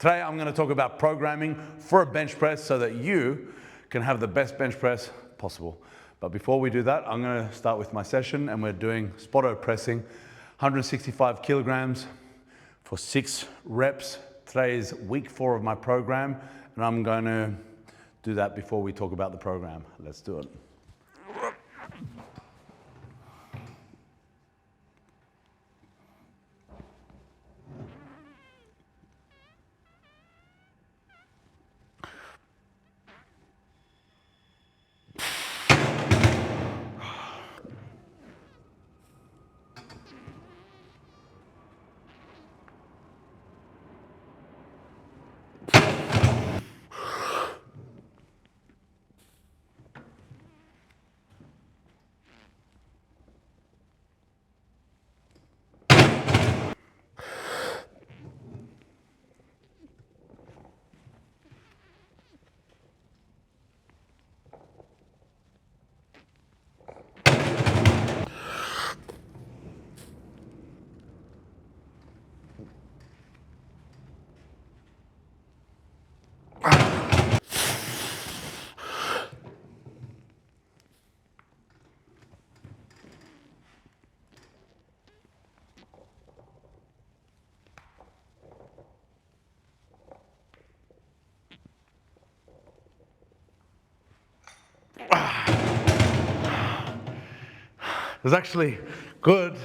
Today I'm going to talk about programming for a bench press so that you can have the best bench press possible. But before we do that, I'm going to start with my session, and we're doing Spotto pressing, 165 kilograms for 6 reps. Today is week 4 of my program, and I'm going to do that before we talk about the program. Let's do it. It was actually good,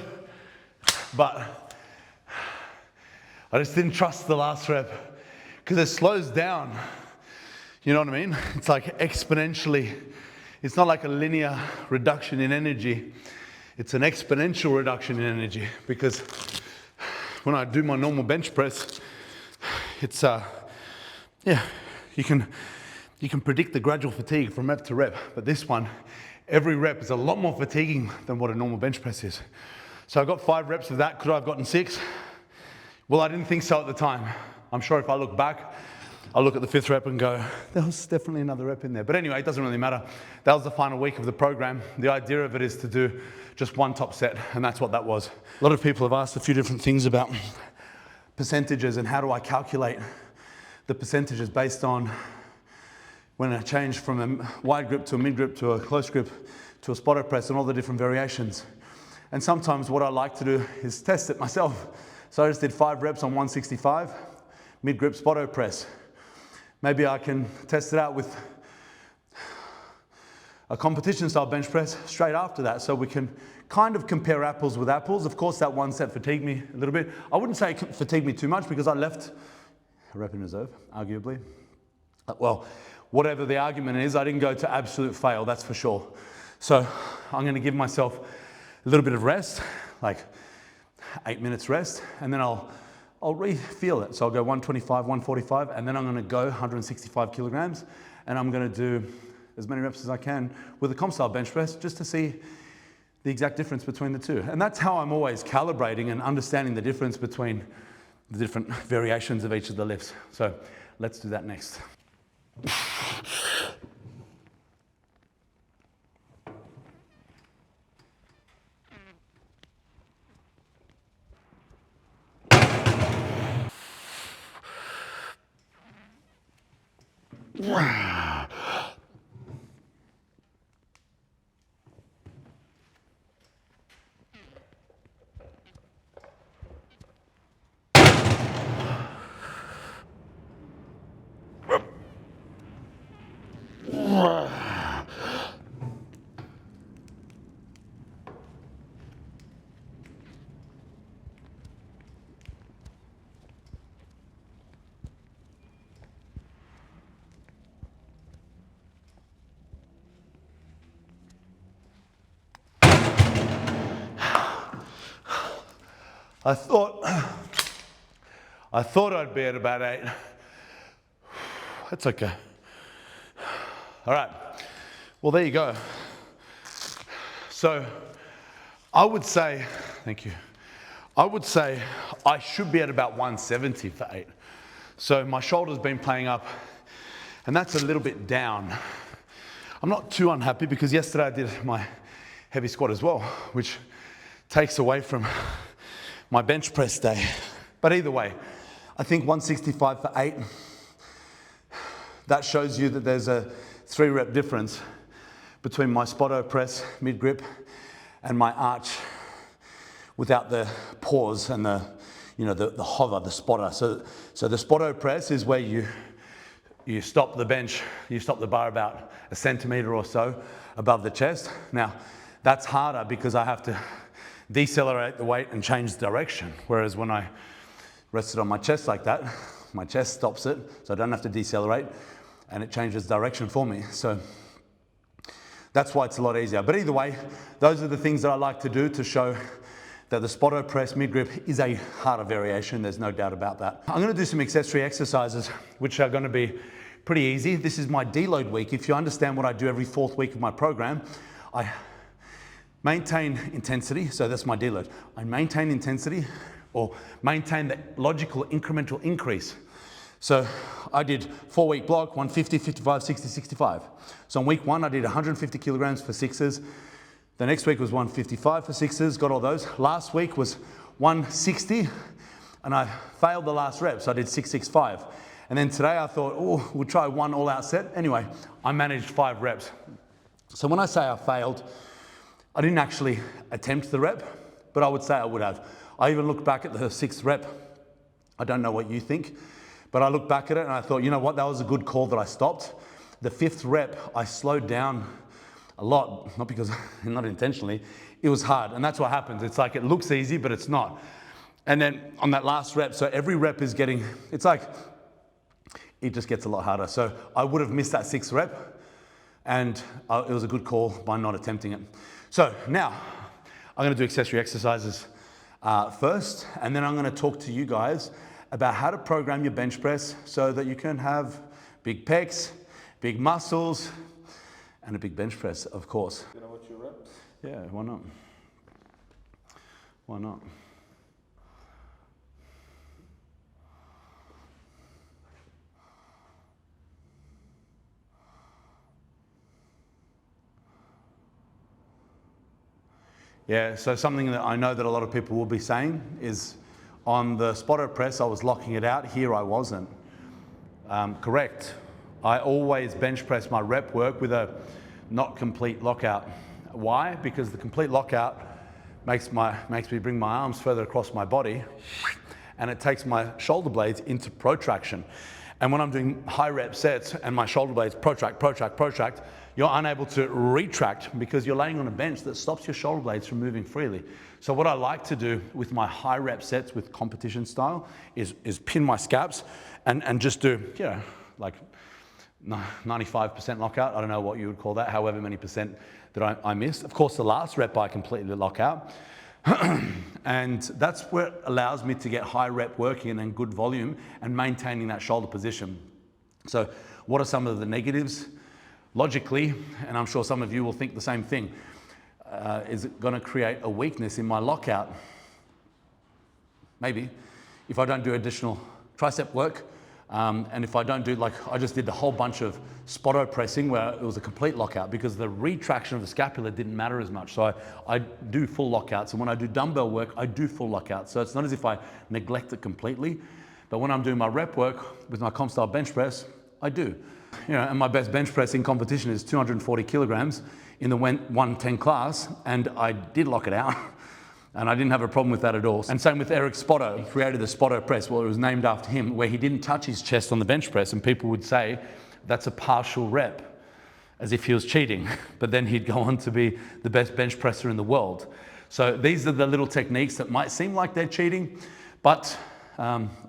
but I just didn't trust the last rep because it slows down. You know what I mean? It's like exponentially. It's not like a linear reduction in energy. It's an exponential reduction in energy, because when I do my normal bench press, it's you can predict the gradual fatigue from rep to rep, but this one, every rep is a lot more fatiguing than what a normal bench press is. So I got 5 reps of that. Could I have gotten 6? Well, I didn't think so at the time. I'm sure if I look back, I'll look at the 5th rep and go, there was definitely another rep in there. But anyway, it doesn't really matter. That was the final week of the program. The idea of it is to do just one top set, and that's what that was. A lot of people have asked a few different things about percentages and how do I calculate the percentages based on when I change from a wide grip to a mid grip to a close grip to a Spotto press and all the different variations. And sometimes what I like to do is test it myself. So I just did 5 reps on 165, mid grip Spotto press. Maybe I can test it out with a competition style bench press straight after that, so we can kind of compare apples with apples. Of course, that one set fatigued me a little bit. I wouldn't say it fatigued me too much because I left a rep in reserve, arguably. Well, whatever the argument is, I didn't go to absolute fail, that's for sure. So I'm going to give myself a little bit of rest, like 8 minutes rest, and then I'll re-feel it. So I'll go 125, 145, and then I'm going to go 165 kilograms, and I'm going to do as many reps as I can with a comp style bench press just to see the exact difference between the two. And that's how I'm always calibrating and understanding the difference between the different variations of each of the lifts. So let's do that next. I thought I'd be at about 8. That's okay. All right. Well, there you go. So I would say, thank you. I would say I should be at about 170 for 8. So my shoulder's been playing up, and that's a little bit down. I'm not too unhappy because yesterday I did my heavy squat as well, which takes away from my bench press day. But either way, I think 165 for 8, that shows you that there's a 3 rep difference between my Spotto press mid grip and my arch without the pause and the hover, the spotter. So the Spotto press is where you stop the bench, you stop the bar about a centimeter or so above the chest. Now, that's harder because I have to decelerate the weight and change the direction. Whereas when I rest it on my chest like that, my chest stops it, so I don't have to decelerate, and it changes direction for me. So that's why it's a lot easier. But either way, those are the things that I like to do to show that the Spotto press mid grip is a harder variation. There's no doubt about that. I'm gonna do some accessory exercises, which are gonna be pretty easy. This is my deload week. If you understand what I do every 4th week of my program, I maintain intensity, so that's my deload. I maintain intensity or maintain the logical incremental increase. So I did 4-week block, 150, 55, 60, 65. So on week 1, I did 150 kilograms for 6s. The next week was 155 for 6s, got all those. Last week was 160, and I failed the last rep, so I did 665. And then today I thought, oh, we'll try 1 all-out set. Anyway, I managed 5 reps. So when I say I failed, I didn't actually attempt the rep, but I would say I would have. I even looked back at the 6th rep. I don't know what you think, but I looked back at it and I thought, you know what, that was a good call that I stopped. The 5th rep, I slowed down a lot, not because, not intentionally, it was hard. And that's what happens. It's like, it looks easy, but it's not. And then on that last rep, so every rep is getting, it's like, it just gets a lot harder. So I would have missed that 6th rep, and it was a good call by not attempting it. So now, I'm gonna do accessory exercises first, and then I'm gonna talk to you guys about how to program your bench press so that you can have big pecs, big muscles, and a big bench press, of course. You know what your reps? Yeah, why not? Why not? Yeah, so something that I know that a lot of people will be saying is on the Spotto press, I was locking it out. Here I wasn't. Correct. I always bench press my rep work with a not complete lockout. Why? Because the complete lockout makes me bring my arms further across my body, and it takes my shoulder blades into protraction. And when I'm doing high rep sets and my shoulder blades protract, you're unable to retract because you're laying on a bench that stops your shoulder blades from moving freely. So what I like to do with my high rep sets with competition style is pin my scaps and just do, you know, like 95% lockout. I don't know what you would call that, however many percent that I missed. Of course, the last rep I completely lock out. And that's what allows me to get high rep working and then good volume and maintaining that shoulder position. So what are some of the negatives? Logically, and I'm sure some of you will think the same thing, is it going to create a weakness in my lockout? Maybe. If I don't do additional tricep work, and if I don't do, like I just did a whole bunch of Spotto pressing where it was a complete lockout because the retraction of the scapula didn't matter as much. So I do full lockouts. And when I do dumbbell work, I do full lockouts. So it's not as if I neglect it completely. But when I'm doing my rep work with my comp style bench press, I do. You know, and my best bench press in competition is 240 kilograms in the 110 class. And I did lock it out. And I didn't have a problem with that at all. And same with Eric Spotto, created the Spotto press. Well, it was named after him, where he didn't touch his chest on the bench press, and people would say that's a partial rep, as if he was cheating. But then he'd go on to be the best bench presser in the world. So these are the little techniques that might seem like they're cheating, but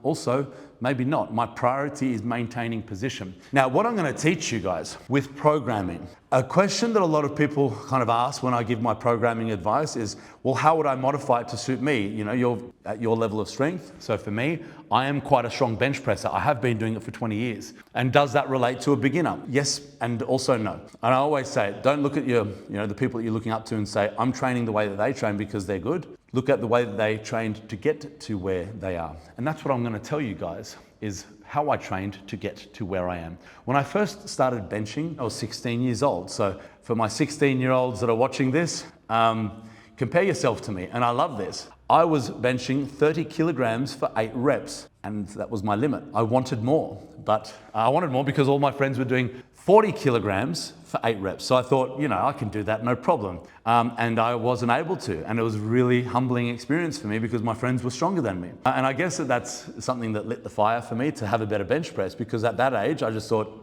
also maybe not. My priority is maintaining position. Now, what I'm going to teach you guys with programming, a question that a lot of people kind of ask when I give my programming advice is, well, how would I modify it to suit me? You know, you're at your level of strength. So for me, I am quite a strong bench presser. I have been doing it for 20 years. And does that relate to a beginner? Yes, and also no. And I always say, don't look at the people that you're looking up to and say, I'm training the way that they train because they're good. Look at the way that they trained to get to where they are. And that's what I'm going to tell you guys, is how I trained to get to where I am. When I first started benching, I was 16 years old. So for my 16-year-olds that are watching this, compare yourself to me. And I love this. I was benching 30 kilograms for 8 reps, and that was my limit. I wanted more, but I wanted more because all my friends were doing 40 kilograms for 8 reps. So I thought, I can do that, no problem. And I wasn't able to. And it was a really humbling experience for me because my friends were stronger than me. And I guess that's something that lit the fire for me to have a better bench press, because at that age, I just thought,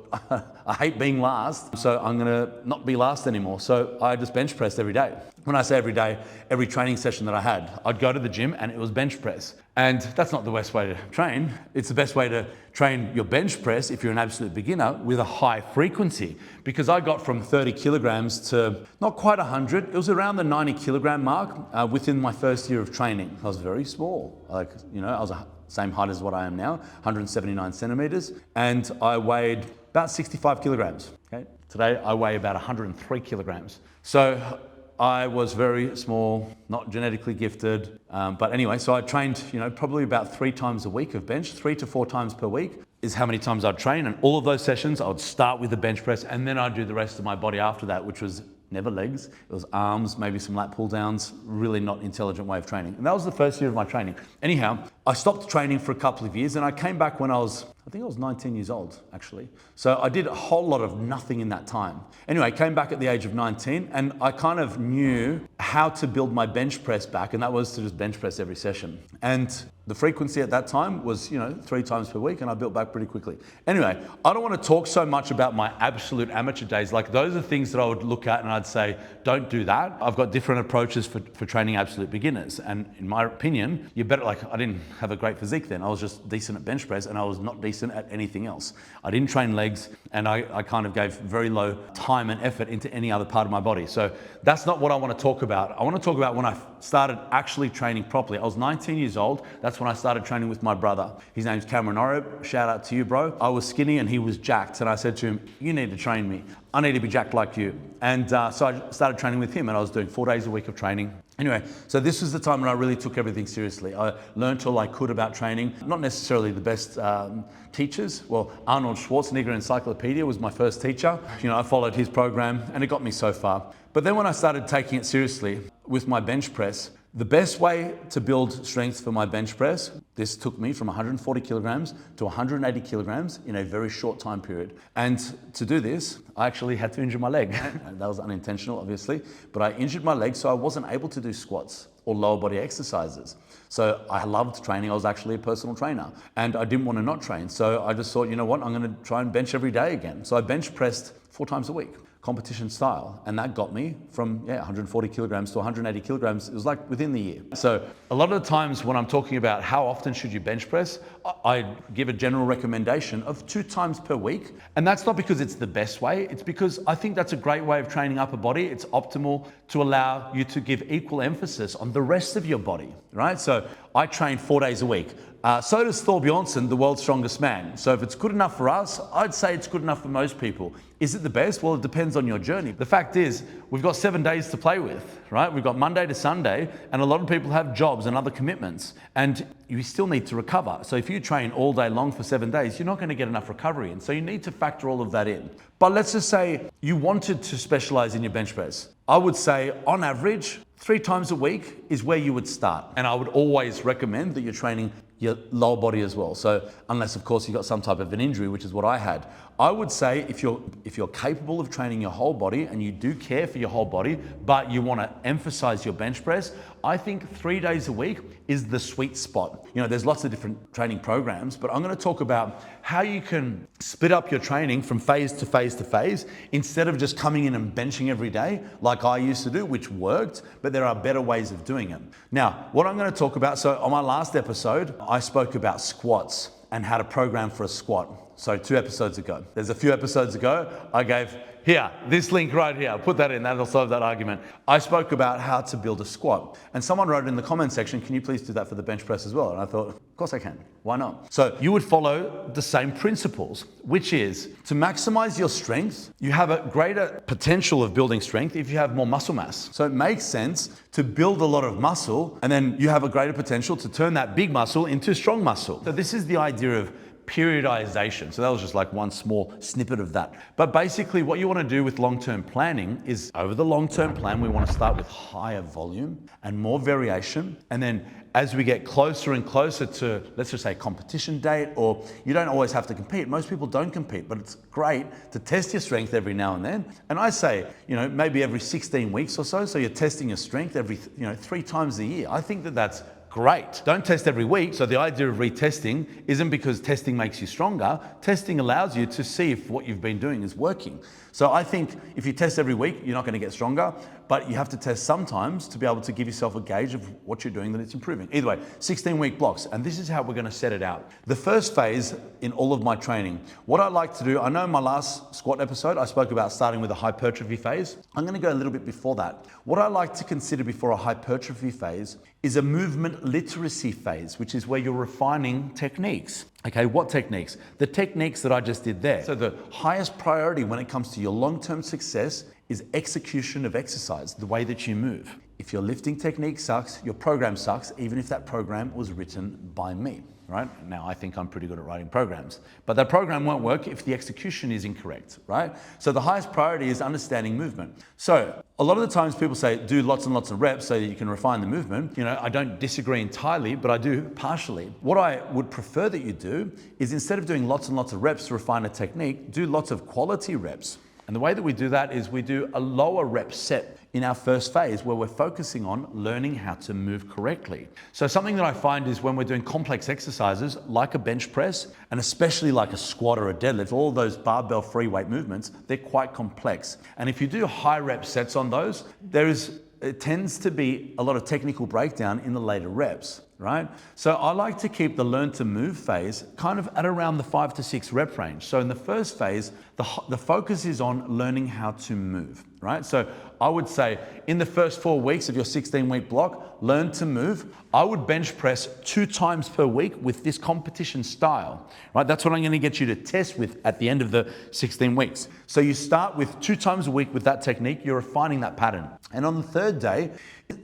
I hate being last, so I'm gonna not be last anymore. So I just bench pressed every day. When I say every day, every training session that I had, I'd go to the gym and it was bench press. And that's not the best way to train. It's the best way to train your bench press if you're an absolute beginner with a high frequency. Because I got from 30 kilograms to not quite 100, it was around the 90 kilogram mark within my first year of training. I was very small. I was the same height as what I am now, 179 centimeters. And I weighed about 65 kilograms. Okay? Today I weigh about 103 kilograms. So I was very small, not genetically gifted. But anyway, so I trained, probably about 3 times a week of bench, 3 to 4 times per week is how many times I'd train. And all of those sessions, I would start with the bench press and then I'd do the rest of my body after that, which was never legs. It was arms, maybe some lat pull downs, really not intelligent way of training. And that was the first year of my training. Anyhow, I stopped training for a couple of years and I came back when I was 19 years old, actually. So I did a whole lot of nothing in that time. Anyway, I came back at the age of 19 and I kind of knew how to build my bench press back, and that was to just bench press every session. And the frequency at that time was, 3 times per week, and I built back pretty quickly. Anyway, I don't want to talk so much about my absolute amateur days. Like, those are things that I would look at and I'd say, don't do that. I've got different approaches for training absolute beginners. And in my opinion, you're better, I didn't have a great physique then. I was just decent at bench press and I was not decent at anything else. I didn't train legs and I kind of gave very low time and effort into any other part of my body. So that's not what I want to talk about. I want to talk about when I started actually training properly. I was 19 years old. That's when I started training with my brother. His name's Oreb. Shout out to you, bro. I was skinny and he was jacked. And I said to him, you need to train me. I need to be jacked like you. And so I started training with him and I was doing 4 days a week of training. Anyway, so this was the time when I really took everything seriously. I learned all I could about training. Not necessarily the best teachers. Well, Arnold Schwarzenegger Encyclopedia was my first teacher. I followed his program and it got me so far. But then when I started taking it seriously with my bench press, the best way to build strength for my bench press, this took me from 140 kilograms to 180 kilograms in a very short time period. And to do this, I actually had to injure my leg. That was unintentional, obviously, but I injured my leg, so I wasn't able to do squats or lower body exercises. So I loved training. I was actually a personal trainer and I didn't want to not train. So I just thought, you know what, I'm going to try and bench every day again. So I bench pressed 4 times a week, competition style. And that got me from 140 kilograms to 180 kilograms. It was like within the year. So a lot of the times when I'm talking about how often should you bench press, I give a general recommendation of 2 times per week. And that's not because it's the best way. It's because I think that's a great way of training upper body. It's optimal to allow you to give equal emphasis on the rest of your body, right? So I train 4 days a week. So does Thor Bjornsson, the world's strongest man. So if it's good enough for us, I'd say it's good enough for most people. Is it the best? Well, it depends on your journey. The fact is, we've got 7 days to play with, right? We've got Monday to Sunday, and a lot of people have jobs and other commitments, and you still need to recover. So if you train all day long for 7 days, you're not going to get enough recovery in. So you need to factor all of that in. But let's just say you wanted to specialize in your bench press. I would say, on average, 3 times a week is where you would start. And I would always recommend that you're training your lower body as well. So unless, of course, you've got some type of an injury, which is what I had. I would say if you're capable of training your whole body and you do care for your whole body, but you want to emphasize your bench press, I think 3 days a week is the sweet spot. There's lots of different training programs, but I'm going to talk about how you can split up your training from phase to phase to phase instead of just coming in and benching every day like I used to do, which worked, but there are better ways of doing it. Now, what I'm going to talk about, so on my last episode, I spoke about squats and how to program for a squat. So 2 episodes ago. There's a few episodes ago, I gave this link right here. I'll put that in, that'll solve that argument. I spoke about how to build a squat. And someone wrote in the comment section, can you please do that for the bench press as well? And I thought, of course I can. Why not? So you would follow the same principles, which is to maximize your strength, you have a greater potential of building strength if you have more muscle mass. So it makes sense to build a lot of muscle and then you have a greater potential to turn that big muscle into strong muscle. So this is the idea of periodization. So that was just like one small snippet of that. But basically what you want to do with long-term planning is over the long-term plan, we want to start with higher volume and more variation. And then as we get closer and closer to, let's just say, competition date, or you don't always have to compete. Most people don't compete, but it's great to test your strength every now and then. And I say, maybe every 16 weeks or so. So you're testing your strength every, 3 times a year. I think that that's great. Don't test every week. So the idea of retesting isn't because testing makes you stronger. Testing allows you to see if what you've been doing is working. So I think if you test every week, you're not going to get stronger, but you have to test sometimes to be able to give yourself a gauge of what you're doing, that it's improving. Either way, 16-week blocks, and this is how we're going to set it out. The first phase in all of my training, what I like to do, I know in my last squat episode, I spoke about starting with a hypertrophy phase. I'm going to go a little bit before that. What I like to consider before a hypertrophy phase is a movement literacy phase, which is where you're refining techniques. Okay, what techniques? The techniques that I just did there. So the highest priority when it comes to your long-term success is execution of exercise, the way that you move. If your lifting technique sucks, your program sucks, even if that program was written by me, right? Now, I think I'm pretty good at writing programs, but that program won't work if the execution is incorrect, right? So the highest priority is understanding movement. So a lot of the times people say, do lots and lots of reps so that you can refine the movement. I don't disagree entirely, but I do partially. What I would prefer that you do is instead of doing lots and lots of reps to refine a technique, do lots of quality reps. And the way that we do that is we do a lower rep set in our first phase where we're focusing on learning how to move correctly. So something that I find is when we're doing complex exercises like a bench press, and especially like a squat or a deadlift, all those barbell free weight movements, they're quite complex. And if you do high rep sets on those, it tends to be a lot of technical breakdown in the later reps, right? So I like to keep the learn to move phase kind of at around the 5 to 6 rep range. So in the first phase, the focus is on learning how to move, right? So I would say in the first 4 weeks of your 16-week block, learn to move. I would bench press 2 times per week with this competition style, right? That's what I'm going to get you to test with at the end of the 16 weeks. So you start with 2 times a week with that technique. You're refining that pattern. And on the third day,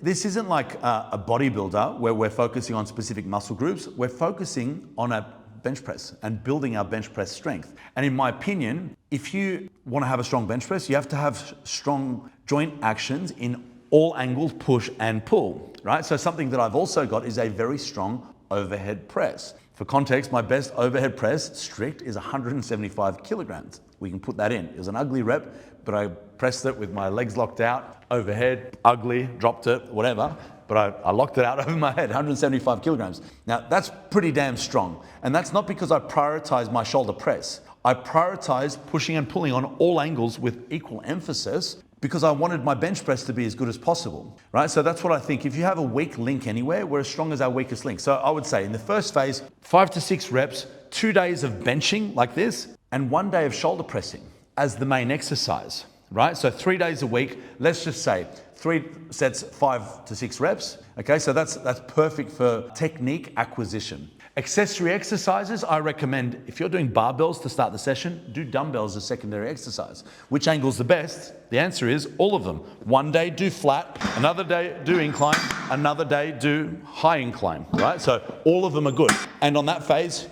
this isn't like a bodybuilder where we're focusing on specific muscle groups. We're focusing on a bench press and building our bench press strength. And in my opinion, if you want to have a strong bench press, you have to have strong joint actions in all angles, push and pull, right? So something that I've also got is a very strong overhead press. For context, my best overhead press strict is 175 kilograms. We can put that in. It was an ugly rep, but I pressed it with my legs locked out, overhead, ugly, dropped it, whatever. But I locked it out over my head, 175 kilograms. Now, that's pretty damn strong. And that's not because I prioritize my shoulder press. I prioritize pushing and pulling on all angles with equal emphasis because I wanted my bench press to be as good as possible, right? So that's what I think. If you have a weak link anywhere, we're as strong as our weakest link. So I would say in the first phase, 5 to 6 reps, 2 days of benching like this, and 1 day of shoulder pressing as the main exercise, right? So 3 days a week, let's just say 3 sets, 5 to 6 reps. Okay, so that's perfect for technique acquisition. Accessory exercises, I recommend if you're doing barbells to start the session, do dumbbells as secondary exercise. Which angle's the best? The answer is all of them. 1 day do flat, another day do incline, another day do high incline, right? So all of them are good. And on that phase,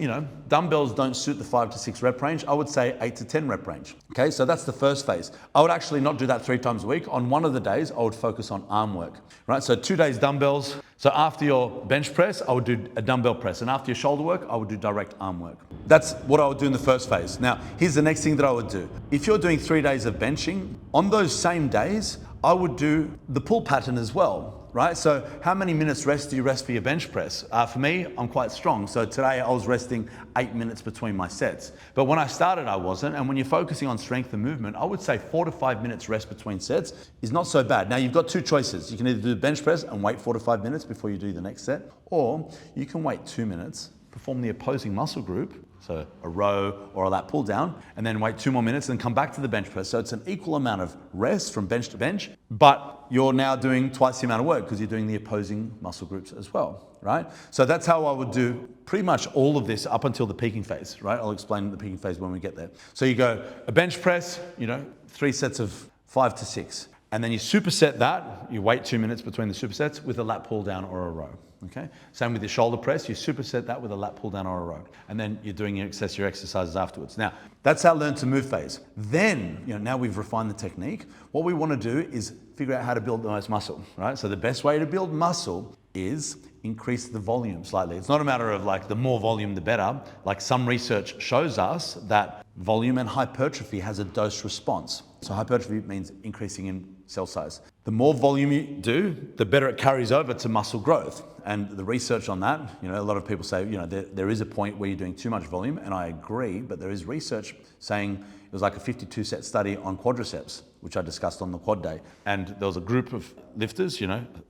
dumbbells don't suit the 5 to 6 rep range. I would say 8 to 10 rep range. Okay, so that's the first phase. I would actually not do that 3 times a week. On one of the days, I would focus on arm work, right? So 2 days dumbbells. So after your bench press, I would do a dumbbell press. And after your shoulder work, I would do direct arm work. That's what I would do in the first phase. Now, here's the next thing that I would do. If you're doing 3 days of benching, on those same days, I would do the pull pattern as well, right? So how many minutes rest do you rest for your bench press? For me, I'm quite strong. So today I was resting 8 minutes between my sets. But when I started, I wasn't. And when you're focusing on strength and movement, I would say 4 to 5 minutes rest between sets is not so bad. Now you've got 2 choices. You can either do the bench press and wait 4 to 5 minutes before you do the next set, or you can wait 2 minutes, perform the opposing muscle group, so a row or a lat pull down, and then wait 2 more minutes and come back to the bench press. So it's an equal amount of rest from bench to bench, but you're now doing twice the amount of work because you're doing the opposing muscle groups as well, right? So that's how I would do pretty much all of this up until the peaking phase, right? I'll explain the peaking phase when we get there. So you go a bench press, 3 sets of 5 to 6. And then you superset that, you wait 2 minutes between the supersets with a lat pull down or a row. Okay. Same with your shoulder press. You superset that with a lat pull down or a row. And then you're doing your accessory exercises afterwards. Now, that's our learn to move phase. Then, now we've refined the technique. What we want to do is figure out how to build the most muscle, right? So the best way to build muscle is increase the volume slightly. It's not a matter of like the more volume, the better. Like some research shows us that volume and hypertrophy has a dose response. So hypertrophy means increasing in cell size. The more volume you do, the better it carries over to muscle growth. And the research on that, a lot of people say, there is a point where you're doing too much volume, and I agree, but there is research saying it was like a 52 set study on quadriceps, which I discussed on the quad day. And there was a group of lifters,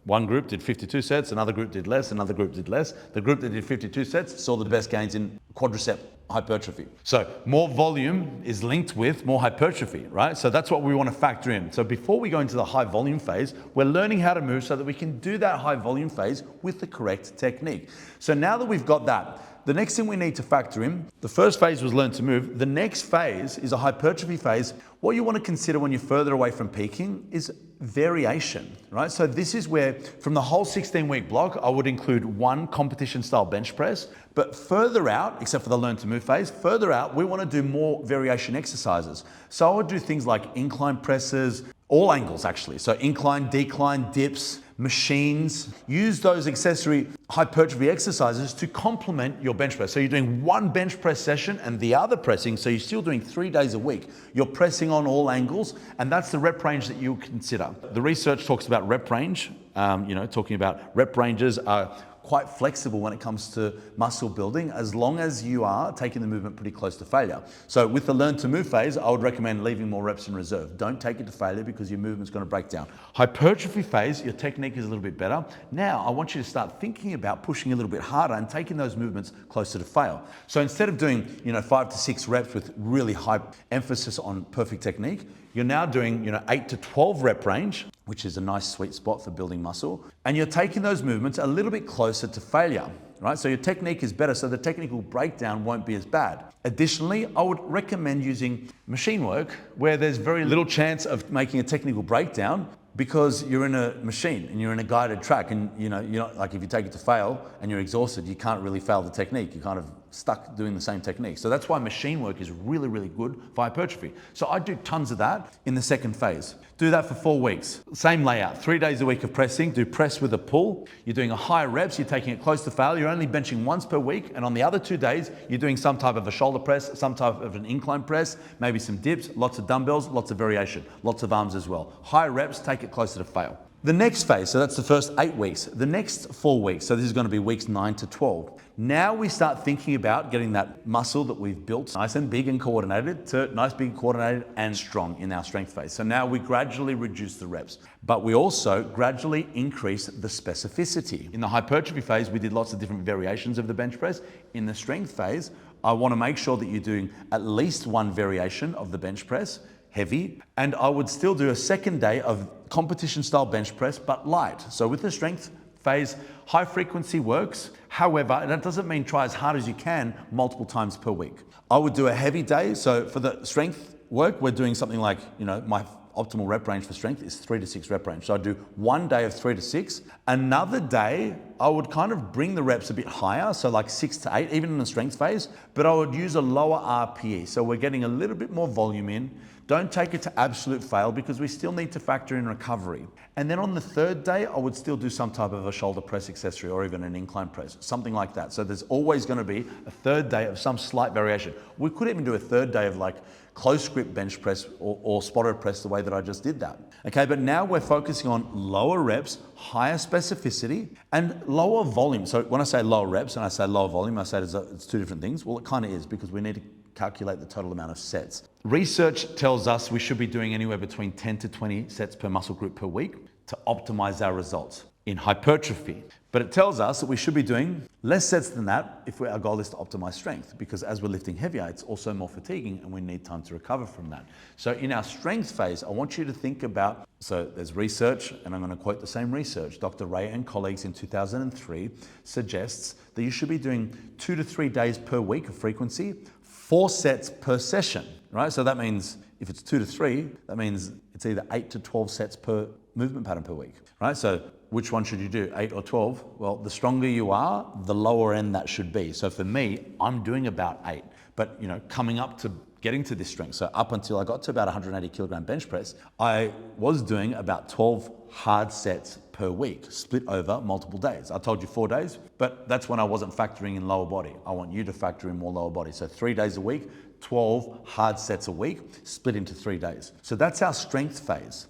one group did 52 sets, another group did less, another group did less. The group that did 52 sets saw the best gains in quadricep hypertrophy. So more volume is linked with more hypertrophy, right? So that's what we want to factor in. So before we go into the high volume phase, we're learning how to move so that we can do that high volume phase with the correct technique. So now that we've got that, the next thing we need to factor in, the first phase was learn to move. The next phase is a hypertrophy phase. What you want to consider when you're further away from peaking is variation, right? So this is where from the whole 16-week block, I would include one competition style bench press, but further out, except for the learn to move phase, further out, we want to do more variation exercises. So I would do things like incline presses, all angles actually. So incline, decline, dips, machines. Use those accessory hypertrophy exercises to complement your bench press. So you're doing one bench press session and the other pressing, so you're still doing 3 days a week. You're pressing on all angles, and that's the rep range that you consider. The research talks about rep range, talking about rep ranges are quite flexible when it comes to muscle building, as long as you are taking the movement pretty close to failure. So with the learn to move phase, I would recommend leaving more reps in reserve. Don't take it to failure because your movement's going to break down. Hypertrophy phase, your technique is a little bit better. Now I want you to start thinking about pushing a little bit harder and taking those movements closer to fail. So instead of doing 5 to 6 reps with really high emphasis on perfect technique, you're now doing 8 to 12 rep range, which is a nice sweet spot for building muscle. And you're taking those movements a little bit closer to failure, right? So your technique is better, so the technical breakdown won't be as bad. Additionally, I would recommend using machine work where there's very little chance of making a technical breakdown, because you're in a machine and you're in a guided track, and you're not, like, if you take it to fail and you're exhausted, you can't really fail the technique. You're kind of stuck doing the same technique. So that's why machine work is really, really good for hypertrophy. So I do tons of that in the second phase. Do that for 4 weeks. Same layout, 3 days a week of pressing. Do press with a pull. You're doing a high reps. You're taking it close to fail. You're only benching once per week. And on the other 2 days, you're doing some type of a shoulder press, some type of an incline press, maybe some dips, lots of dumbbells, lots of variation, lots of arms as well. High reps, take it closer to fail. The next phase, so that's the first 8 weeks. The next 4 weeks, so this is going to be weeks 9 to 12. Now we start thinking about getting that muscle that we've built nice and big and coordinated to nice, big, coordinated and strong in our strength phase. So now we gradually reduce the reps, but we also gradually increase the specificity. In the hypertrophy phase, we did lots of different variations of the bench press. In the strength phase, I want to make sure that you're doing at least one variation of the bench press, heavy, and I would still do a second day of competition style bench press, but light. So with the strength phase, high frequency works. However, that doesn't mean try as hard as you can multiple times per week. I would do a heavy day. So for the strength work, we're doing something like, my optimal rep range for strength is 3 to 6 rep range. So I do 1 day of 3 to 6. Another day, I would kind of bring the reps a bit higher, so like 6 to 8, even in the strength phase, but I would use a lower RPE. So we're getting a little bit more volume in. Don't take it to absolute fail, because we still need to factor in recovery. And then on the third day, I would still do some type of a shoulder press accessory or even an incline press, something like that. So there's always going to be a third day of some slight variation. We could even do a third day of like close grip bench press or Spotto press the way that I just did that. Okay, but now we're focusing on lower reps, higher specificity, and lower volume. So when I say lower reps and I say lower volume, I say it's two different things. Well, it kind of is, because we need to calculate the total amount of sets. Research tells us we should be doing anywhere between 10 to 20 sets per muscle group per week to optimize our results in hypertrophy. But it tells us that we should be doing less sets than that if our goal is to optimize strength, because as we're lifting heavier, it's also more fatiguing and we need time to recover from that. So in our strength phase, I want you to think about, so there's research, and I'm going to quote the same research. Dr. Ray and colleagues in 2003 suggests that you should be doing 2 to 3 days per week of frequency, 4 sets per session, right? So that means if it's 2 to 3, that means it's either 8 to 12 sets per movement pattern per week, right? So which one should you do, 8 or 12? Well, the stronger you are, the lower end that should be. So for me, I'm doing about 8, but coming up to getting to this strength. So up until I got to about 180 kilogram bench press, I was doing about 12 hard sets per week, split over multiple days. I told you 4 days, but that's when I wasn't factoring in lower body. I want you to factor in more lower body. So 3 days a week, 12 hard sets a week, split into 3 days. So that's our strength phase.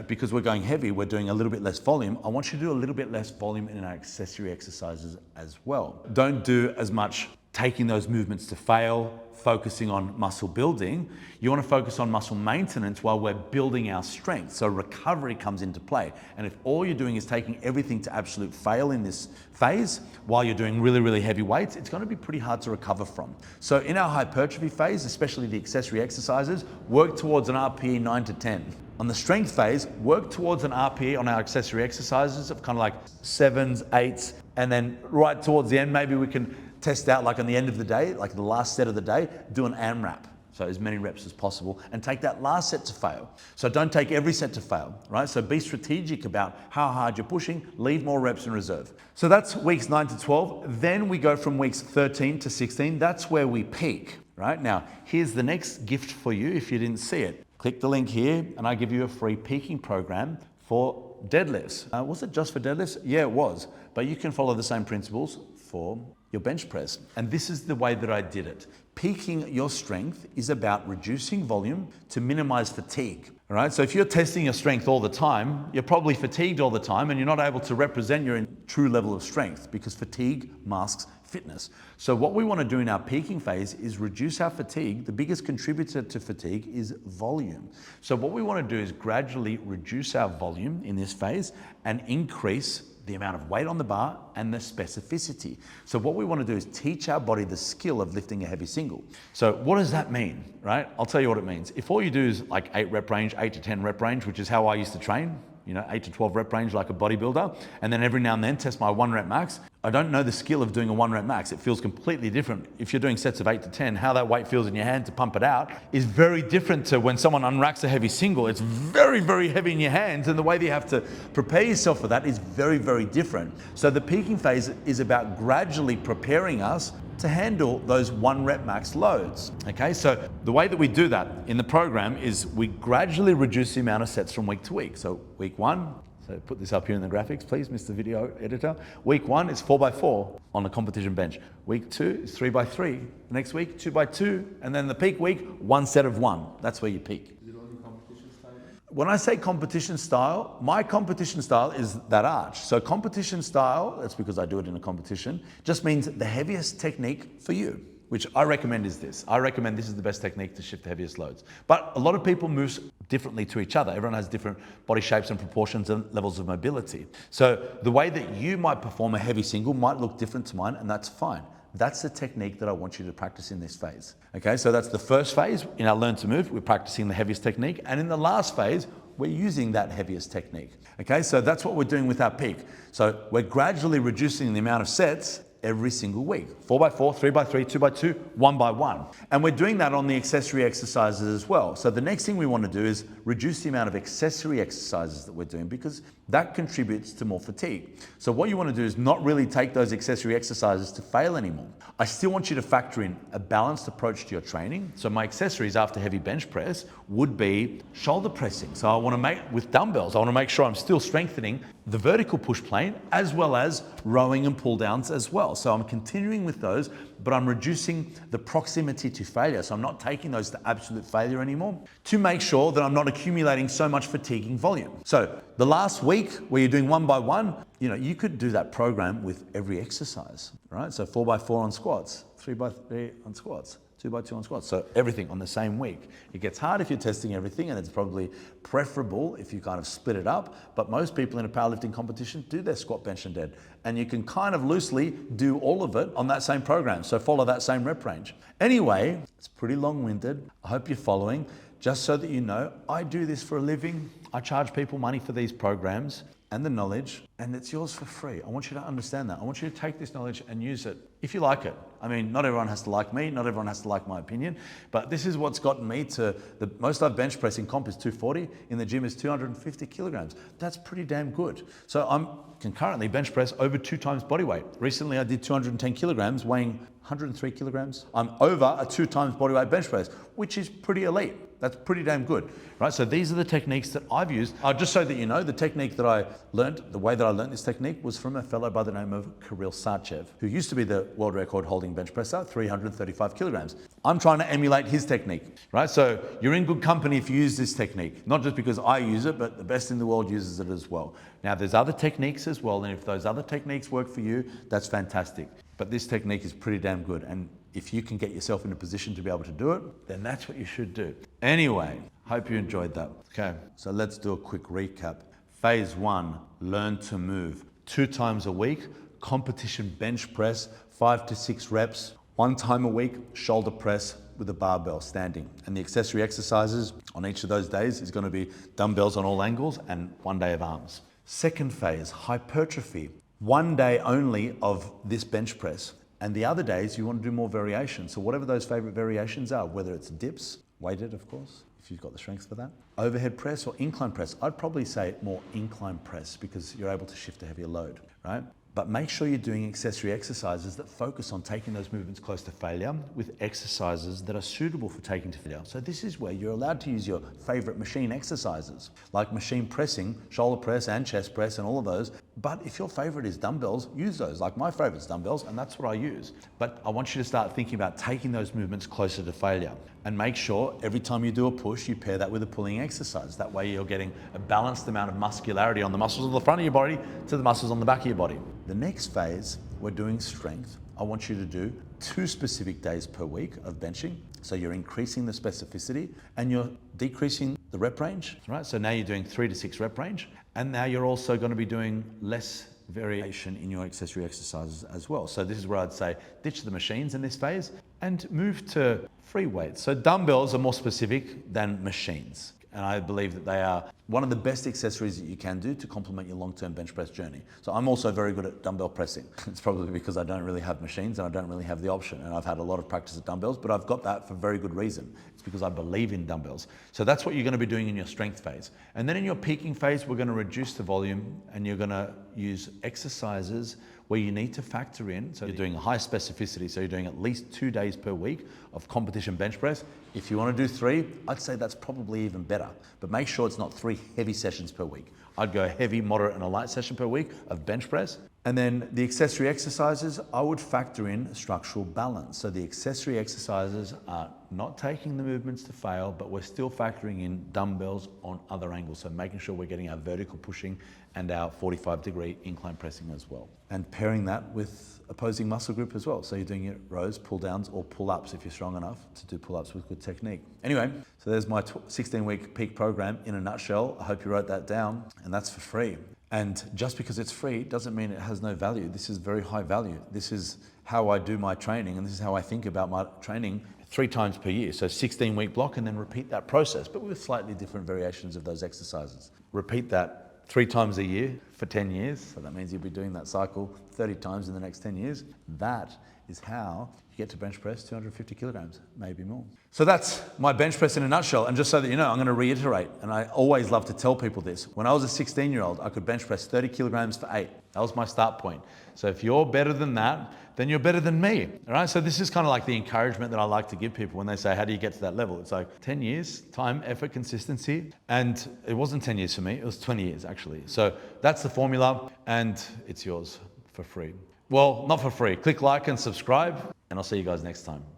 Because we're going heavy, we're doing a little bit less volume. I want you to do a little bit less volume in our accessory exercises as well. Don't do as much taking those movements to fail, focusing on muscle building. You want to focus on muscle maintenance while we're building our strength. So recovery comes into play. And if all you're doing is taking everything to absolute fail in this phase while you're doing really, really heavy weights, it's going to be pretty hard to recover from. So in our hypertrophy phase, especially the accessory exercises, work towards an RPE 9 to 10. On the strength phase, work towards an RPE on our accessory exercises of kind of like 7s, 8s, and then right towards the end, maybe we can test out like on the end of the day, like the last set of the day, do an AMRAP. So as many reps as possible and take that last set to fail. So don't take every set to fail, right? So be strategic about how hard you're pushing, leave more reps in reserve. So that's weeks 9 to 12. Then we go from weeks 13 to 16. That's where we peak, right? Now, here's the next gift for you if you didn't see it. Click the link here and I give you a free peaking program for deadlifts. Was it just for deadlifts? Yeah, it was. But you can follow the same principles for your bench press. And this is the way that I did it. Peaking your strength is about reducing volume to minimize fatigue. All right, so if you're testing your strength all the time, you're probably fatigued all the time and you're not able to represent your true level of strength because fatigue masks fitness. So what we want to do in our peaking phase is reduce our fatigue. The biggest contributor to fatigue is volume. So what we want to do is gradually reduce our volume in this phase and increase the amount of weight on the bar and the specificity. So what we want to do is teach our body the skill of lifting a heavy single. So what does that mean, right? I'll tell you what it means. If all you do is like 8 rep range, 8 to 10 rep range, which is how I used to train, 8 to 12 rep range like a bodybuilder, and then every now and then test my 1 rep max, I don't know the skill of doing a 1 rep max. It feels completely different. If you're doing sets of 8 to 10, how that weight feels in your hand to pump it out is very different to when someone unracks a heavy single. It's very, very heavy in your hands, and the way that you have to prepare yourself for that is very, very different. So the peaking phase is about gradually preparing us to handle those 1 rep max loads. Okay, so the way that we do that in the program is we gradually reduce the amount of sets from week to week. So week 1, so put this up here in the graphics, please, Mr. Video Editor. Week 1 is 4x4 on the competition bench. Week 2 is 3x3. Next week, 2x2. And then the peak week, 1 set of 1. That's where you peak. Is it only competition style? When I say competition style, my competition style is that arch. So competition style, that's because I do it in a competition, just means the heaviest technique for you, which I recommend is this. I recommend this is the best technique to shift the heaviest loads. But a lot of people move differently to each other. Everyone has different body shapes and proportions and levels of mobility. So the way that you might perform a heavy single might look different to mine, and that's fine. That's the technique that I want you to practice in this phase. Okay, so that's the first phase. In our Learn to Move, we're practicing the heaviest technique. And in the last phase, we're using that heaviest technique. Okay, so that's what we're doing with our peak. So we're gradually reducing the amount of sets every single week. 4x4, 3x3, 2x2, 1x1. And we're doing that on the accessory exercises as well. So the next thing we want to do is reduce the amount of accessory exercises that we're doing because that contributes to more fatigue. So what you want to do is not really take those accessory exercises to fail anymore. I still want you to factor in a balanced approach to your training. So my accessories after heavy bench press would be shoulder pressing. So I want to make, with dumbbells, I want to make sure I'm still strengthening the vertical push plane as well as rowing and pull downs as well. So I'm continuing with those, but I'm reducing the proximity to failure. So I'm not taking those to absolute failure anymore to make sure that I'm not accumulating so much fatiguing volume. So the last week where you're doing 1x1, you could do that program with every exercise, right? So 4x4 on squats, 3x3 on squats, 2x2 on squats. So everything on the same week. It gets hard if you're testing everything, and it's probably preferable if you kind of split it up. But most people in a powerlifting competition do their squat, bench, and dead. And you can kind of loosely do all of it on that same program. So follow that same rep range. Anyway, it's pretty long-winded. I hope you're following. Just so that you know, I do this for a living. I charge people money for these programs. and the knowledge, and it's yours for free. I want you to understand that. I want you to take this knowledge and use it if you like it. I mean, not everyone has to like me, not everyone has to like my opinion, but this is what's gotten me to the most I've bench pressed in comp is 240, in the gym is 250 kilograms. That's pretty damn good. So I can currently bench press over 2 times body weight. Recently I did 210 kilograms, weighing 103 kilograms. I'm over a 2 times body weight bench press, which is pretty elite. That's pretty damn good, right? So these are the techniques that I've used. Just so that you know, the technique that I learned, the way that I learned this technique was from a fellow by the name of Kirill Sarchev, who used to be the world record holding bench presser, 335 kilograms. I'm trying to emulate his technique, right? So you're in good company if you use this technique, not just because I use it, but the best in the world uses it as well. Now there's other techniques as well, and if those other techniques work for you, that's fantastic. But this technique is pretty damn good. And if you can get yourself in a position to be able to do it, then that's what you should do. Anyway, hope you enjoyed that. Okay, so let's do a quick recap. Phase 1, learn to move. 2 times a week, competition bench press, 5 to 6 reps. 1 time a week, shoulder press with a barbell standing. And the accessory exercises on each of those days is going to be dumbbells on all angles and 1 day of arms. Second phase, hypertrophy. 1 day only of this bench press. And the other days you want to do more variation. So whatever those favorite variations are, whether it's dips, weighted of course, if you've got the strength for that, overhead press or incline press. I'd probably say more incline press because you're able to shift a heavier load, right? But make sure you're doing accessory exercises that focus on taking those movements close to failure with exercises that are suitable for taking to failure. So this is where you're allowed to use your favorite machine exercises, like machine pressing, shoulder press and chest press and all of those. But if your favorite is dumbbells, use those. Like my favorite's dumbbells, and that's what I use. But I want you to start thinking about taking those movements closer to failure. And make sure every time you do a push, you pair that with a pulling exercise. That way you're getting a balanced amount of muscularity on the muscles of the front of your body to the muscles on the back of your body. The next phase, we're doing strength. I want you to do 2 specific days per week of benching. So you're increasing the specificity and you're decreasing the rep range, right? So now you're doing 3 to 6 rep range. And now you're also going to be doing less variation in your accessory exercises as well. So this is where I'd say ditch the machines in this phase and move to free weights. So dumbbells are more specific than machines. And I believe that they are one of the best accessories that you can do to complement your long-term bench press journey. So I'm also very good at dumbbell pressing. It's probably because I don't really have machines and I don't really have the option. And I've had a lot of practice at dumbbells, but I've got that for very good reason. It's because I believe in dumbbells. So that's what you're going to be doing in your strength phase. And then in your peaking phase, we're going to reduce the volume and you're going to use exercises where you need to factor in, so you're doing a high specificity, so you're doing at least 2 days per week of competition bench press. If you want to do 3, I'd say that's probably even better, but make sure it's not 3 heavy sessions per week. I'd go heavy, moderate, and a light session per week of bench press. And then the accessory exercises, I would factor in structural balance. So the accessory exercises are not taking the movements to fail, but we're still factoring in dumbbells on other angles. So making sure we're getting our vertical pushing and our 45-degree incline pressing as well. And pairing that with opposing muscle group as well. So you're doing it rows, pull downs, or pull ups if you're strong enough to do pull ups with good technique. Anyway, so there's my 16-week peak program in a nutshell. I hope you wrote that down, and that's for free. And just because it's free doesn't mean it has no value. This is very high value. This is how I do my training, and this is how I think about my training 3 times per year. So 16-week block, and then repeat that process, but with slightly different variations of those exercises. Repeat that 3 times a year for 10 years. So that means you'll be doing that cycle 30 times in the next 10 years. That is how you get to bench press 250 kilograms, maybe more. So that's my bench press in a nutshell. And just so that you know, I'm going to reiterate, and I always love to tell people this. When I was a 16-year-old, I could bench press 30 kilograms for 8. That was my start point. So if you're better than that, then you're better than me, all right? So this is kind of like the encouragement that I like to give people when they say, how do you get to that level? It's like 10 years, time, effort, consistency. And it wasn't 10 years for me, it was 20 years actually. So that's the formula, and it's yours for free. Well, not for free. Click like and subscribe, and I'll see you guys next time.